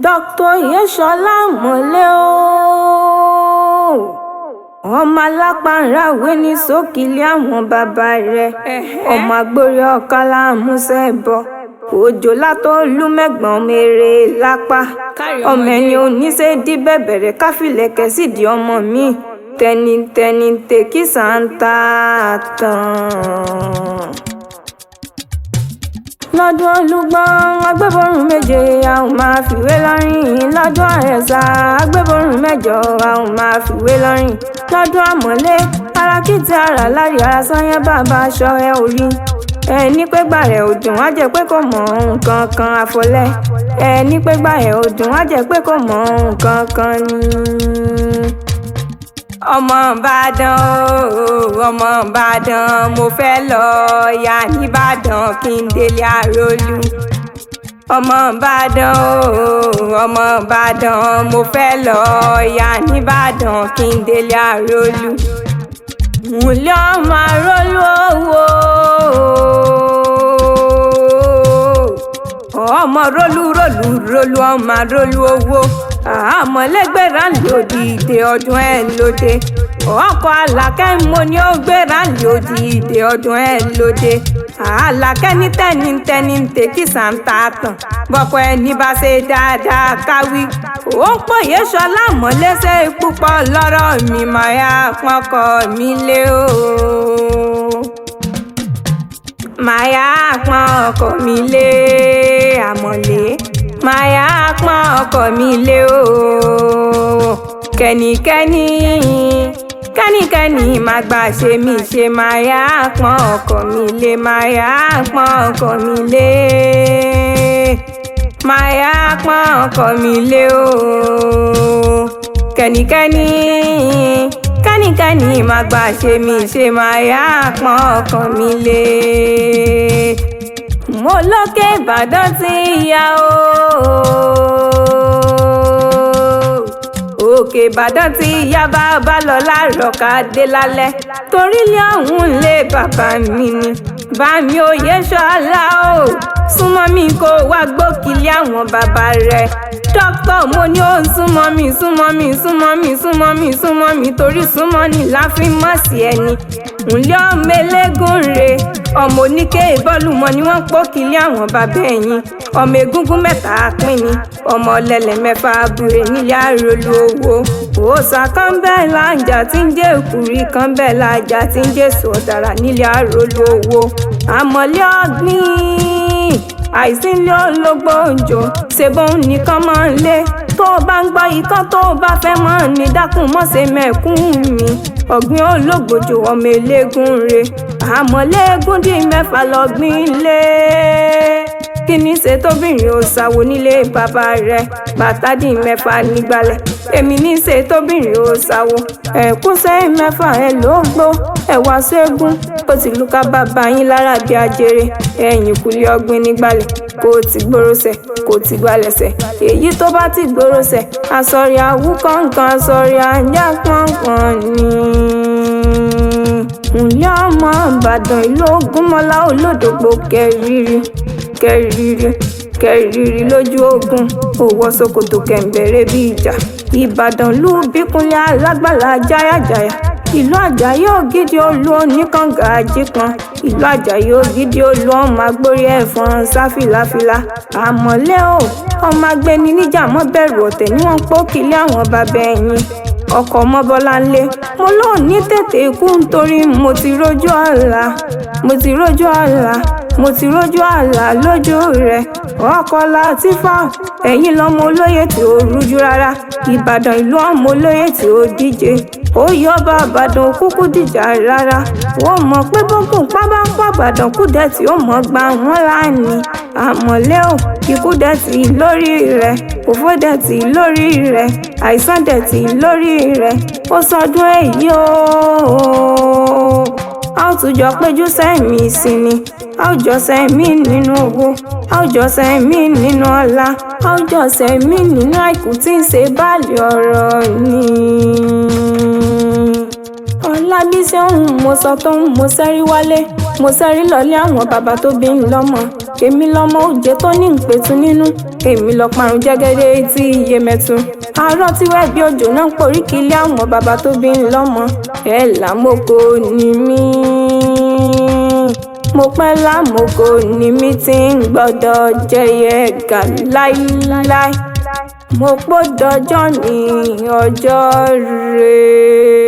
Dr. Yeshola mọ̀lẹ́ o ọmọ alápàǹráwé ní sókìlì àwọn bàbá rẹ̀ ọmọ agbórí ọ̀kálá músẹ́ bọ̀ òjò látọ̀ọ́lù mẹ́gbọ̀n mèrè lápá ọmọ ẹni oníṣẹ́ díbẹ̀ bẹ̀rẹ̀ káfílẹ̀kẹ̀ sídìí ọmọ mi tẹnitẹni tèkísà ń ta tán. Lọ́dún Olúgbọ́n agbébọ̀rùn méje àwọn máa fìwé lọ́rìn lọ́dún Àrẹ̀sà agbébọ̀rùn mẹ́jọ àwọn máa fìwé lọ́rìn lọ́dún Àmọ̀lé arákìtì ara lárí ara sanyẹ́ bàbá aṣọ ẹ orí ẹni pé gbà rẹ̀ ò dùn á jẹ́ pé kò mọ nǹkan kan àfọlẹ́ ẹni pé gbà rẹ̀ ò dùn á jẹ́ pé kò mọ nǹkan kan ni. Ọmọ Ìbàdàn ọmọ Ìbàdàn mo fẹ́ lọ ya nìbàdàn kí n délé Àrólú. Ọmọ Ìbàdàn ọmọ Ìbàdàn mo fẹ́ lọ ya nìbàdàn kí n délé Àrólú. Múlẹ̀ ọmọ Àrólú owó ọmọ rólú ọmọ Àrólú owó àmọ̀lẹ́gbẹ̀rà lòdì ìdè ọdún ẹ̀ lóde ọkọ̀ Àlàkẹ́ mo ní ó gbéra lòdì ìdè ọdún ẹ̀ lóde Àlàkẹ́ ní tẹ́nitẹ́ni tèkísà ń ta tàn bọ́pọ̀ ẹni bá ṣe dáadáa káwí ó ń pọ̀ Yeshola mọ̀lẹ́sẹ̀ púpọ̀ lọ́rọ̀ mi máa yá pọ́nkọ mi lé o máa yá pọ́n ọkọ mi lé Àmọ̀lé máa yá pọ́n ọkọ mi lé o kẹ́nikẹ́ni máa gbà ṣe mí ṣe máa yá pọ́n ọkọ mi lé máa yá pọ́n ọkọ mi lé máa yá pọ́n ọkọ mi lé o kẹ́nikẹ́ni máa gbà ṣe mí ṣe máa yá pọ́n ọkọ mi lé. Mo lókè Ìbàdàn ti yá o òkè Ìbàdàn ti yá bàbá lọ láàárọ̀ ká dé lálẹ́ torí ilé ọ̀hún lé bàbá mi ni bá mi ò Yeshola o súnmọ́ mi kó wá gbókìlì àwọn bàbá rẹ̀ dókítà mo ní ó ń súnmọ́ mi torí súnmọ́ ni láfi mọ̀ sí ẹni ńlẹ́ ọmọ eléégún re ọmọ oníké ìbọ́lùmọ́ ni wọ́n pókìlì àwọn bàbá ẹ̀yìn ọmọ egúngún mẹ́ta pín ni ọmọ ọlẹ́lẹ̀ mẹ́fà búre nílé Àrólú owó òòsà kan bẹ́ẹ̀ láǹjà tí ń jẹ́ èkúrí kan bẹ́ẹ̀ láǹjà tí ń jẹ́ sọ̀dàrà nílé Àrólú owó Àmọ̀lé ọ̀gbìn àìsí ilé ológbò òjò ṣèbọn nìkan máa ń lé tó o bá ń gbọ́ ikán tó o bá fẹ́ mọ́ ní dákun mọ́sẹ̀ mẹ́kún mi ọ̀gbìn ológbòjò ọmọ eléégún re Àmọ̀lé egún dí mẹ́fà lọ́gbìn lé kí ni ṣe tóbìnrin ò ṣàwò nílé bàbá rẹ̀ bàtà dí mẹ́fà nígbàlẹ̀ èmi ní ṣe tóbìnrin ò ṣàwò ẹ̀kún sẹ́yìn mẹ́fà ẹ̀ ló gbó ẹ̀wà ṣẹ́gun ó ti lùkà bàbá yín lára bí ajere ẹ̀yìn kùlé ọ̀gbìn nígbàlẹ̀ kò tí gbòròṣẹ̀ kò tí gbalẹ̀ṣẹ̀ èyí tó bá ti gbòròṣẹ̀ àsọ̀rí àwú kọ̀ọ̀kan àsọ̀rí ajá pọ̀npọ̀n ni. Ǹlẹ́ ọmọ Ìbàdàn ìlú Ògúnmọ́lá olódògbò kẹrìírí lójú ogun òwò ṣòkòtò kẹ̀m̀bẹ̀rẹ̀ bí ìjà Ìbàdàn lù Bíkúnlé alágbàlá jáyàjáyà ìlú Àjàyí Ògìdì Olú oníkànga àjíkan ìlú Àjàyí Ògìdì Olú ọmọ agbórí ẹ̀fọn sáfìláfìlà Àmọ̀lé o ọmọ agbẹni níjà mọ́ bẹ̀rù ọ̀tẹ̀ ni wọ́n pókìlì àwọn bàbá ẹ̀yìn ọkọ̀ Mọ́bọ́láńlé mo lóun ní tètè kú nítorí mo ti rójú àlá lójú rẹ̀ ọkọ̀ Látìfá ẹ̀yìn lọ́mọ olóyè tí ó rújú rárá Ìbàdàn ìlú ọmọ olóyè tí ó díje ó yọ bá Ìbàdàn kúkú dìjà rárá wọ́n mọ̀ pé bókùn pábá ń pa Ìbàdàn kúdẹ̀ tí ó mọ̀ gbà wọ́n láàní Àmọ̀lé o ikú dẹ̀ tí lórí rẹ̀ òfò dẹ̀ tí lórí rẹ̀ àìsàn dẹ̀ tí lórí rẹ̀ ó sọdún èyí o a ó tún jọ péjú sẹ́mi sí ni a ó jọ sẹ́mi nínú owó a ó jọ sẹ́mi nínú ọlá a ó jọ sẹ́mi nínú àìkú tí ń ṣe báàlì ọ̀rọ̀ ni. Lábísí ọ̀hún mo sọ tóun mo sẹ́rí wálé, mo sẹ́rí lọ́lé àwọn bàbá tó bí ń lọ́mọ. Èmi lọmọ òjé tó ní ìpẹ̀tù nínú, èmi lọ parun jẹ́gẹ́dẹ́ tí iye mẹ́tu. Àárọ̀ tí wẹ́ bí òjò náà porí kílé àwọn bàbá tó bí ń lọ́mọ. Ẹ làmókò ní mí, mo pẹ́ lámókò ní mí tí ń gbọ́dọ̀ jẹyẹ gà láíláí. Mo gbọ́dọ̀ jọ́ ní ọjọ́ rere.